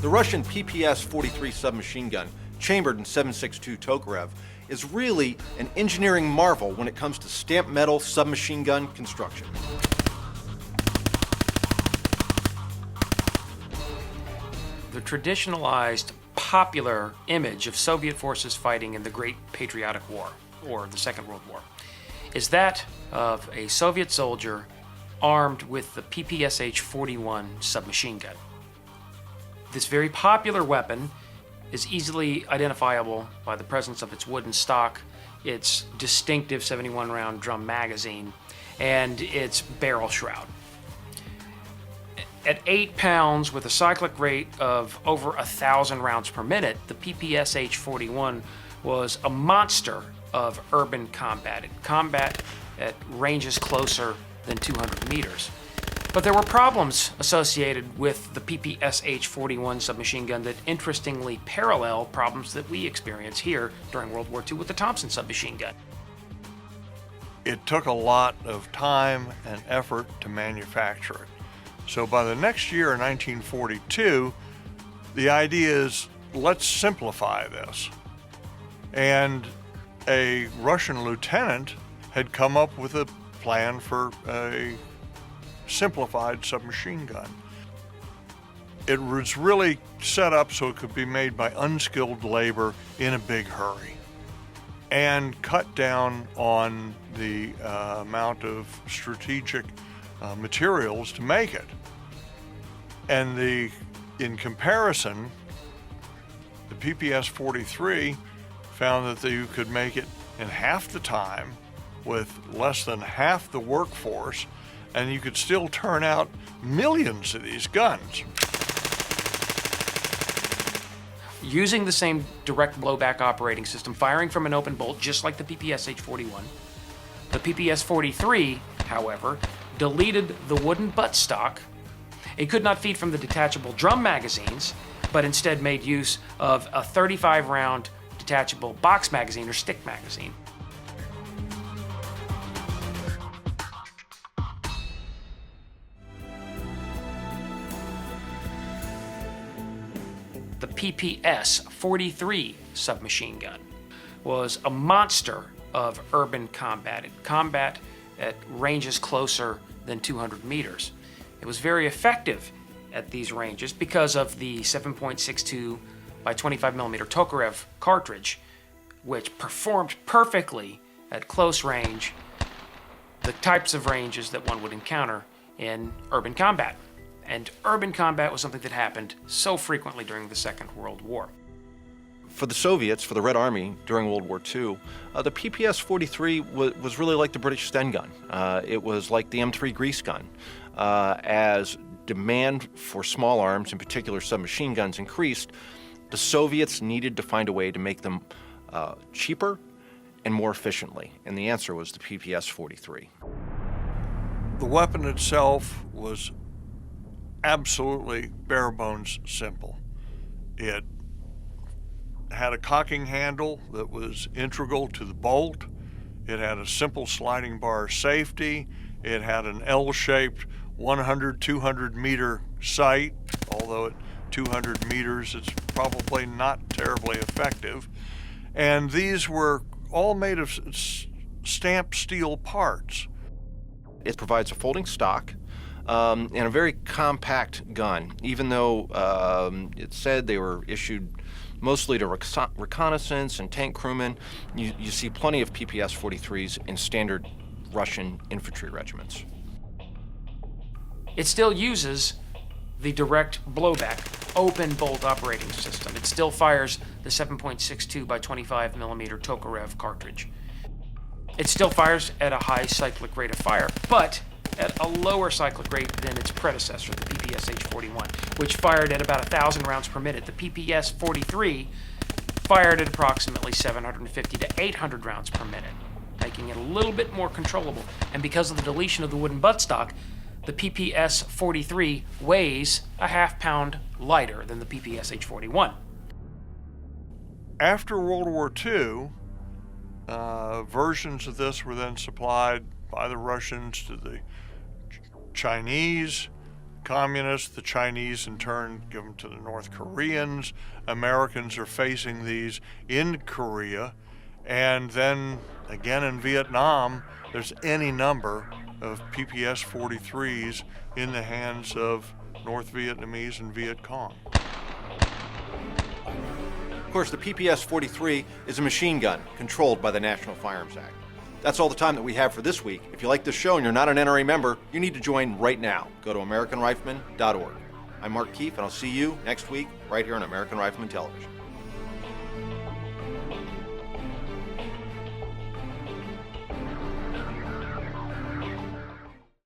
The Russian PPS-43 submachine gun, chambered in 7.62 Tokarev, is really an engineering marvel when it comes to stamped metal submachine gun construction. The traditionalized, popular image of Soviet forces fighting in the Great Patriotic War, or the Second World War, is that of a Soviet soldier armed with the PPSh-41 submachine gun. This very popular weapon is easily identifiable by the presence of its wooden stock, its distinctive 71-round drum magazine, and its barrel shroud. At 8 pounds with a cyclic rate of over 1,000 rounds per minute, the PPSh-41 was a monster of urban combat. Combat at ranges closer than 200 meters. But there were problems associated with the PPSh-41 submachine gun that interestingly parallel problems that we experience here during World War II with the Thompson submachine gun. It took a lot of time and effort to manufacture it. So by the next year, in 1942, the idea is, let's simplify this. And a Russian lieutenant had come up with a plan for a simplified submachine gun. It was really set up so it could be made by unskilled labor in a big hurry and cut down on the amount of strategic materials to make it. And in comparison, the PPS-43 found that you could make it in half the time with less than half the workforce, and you could still turn out millions of these guns. Using the same direct blowback operating system, firing from an open bolt just like the PPSh-41, the PPS-43, however, deleted the wooden buttstock. It could not feed from the detachable drum magazines, but instead made use of a 35-round detachable box magazine or stick magazine. The PPS-43 submachine gun was a monster of urban combat at ranges closer than 200 meters. It was very effective at these ranges because of the 7.62 by 25 millimeter Tokarev cartridge, which performed perfectly at close range, the types of ranges that one would encounter in urban combat. And urban combat was something that happened so frequently during the Second World War. For the Soviets, for the Red Army during World War II, the PPS-43 was really like the British Sten gun. It was like the M3 grease gun. As demand for small arms, in particular submachine guns, increased, the Soviets needed to find a way to make them cheaper and more efficiently, and the answer was the PPS-43. The weapon itself was absolutely bare bones simple. It had a cocking handle that was integral to the bolt. It had a simple sliding bar safety. It had an L-shaped 100, 200 meter sight, although at 200 meters it's probably not terribly effective. And these were all made of stamped steel parts. It provides a folding stock and a very compact gun, even though it said they were issued mostly to reconnaissance and tank crewmen. You see plenty of PPS-43s in standard Russian infantry regiments. It still uses the direct blowback open bolt operating system. It still fires the 7.62 by 25 millimeter Tokarev cartridge. It still fires at a high cyclic rate of fire, but at a lower cyclic rate than its predecessor, the PPSh-41, which fired at about 1,000 rounds per minute. The PPS-43 fired at approximately 750 to 800 rounds per minute, making it a little bit more controllable. And because of the deletion of the wooden buttstock, the PPS-43 weighs a half-pound lighter than the PPSh-41. After World War II, versions of this were then supplied by the Russians to the Chinese, communists, the Chinese in turn give them to the North Koreans. Americans are facing these in Korea, and then again in Vietnam, there's any number of PPS-43s in the hands of North Vietnamese and Viet Cong. Of course, the PPS-43 is a machine gun controlled by the National Firearms Act. That's all the time that we have for this week. If you like this show and you're not an NRA member, you need to join right now. Go to AmericanRifleman.org. I'm Mark Keefe, and I'll see you next week right here on American Rifleman Television.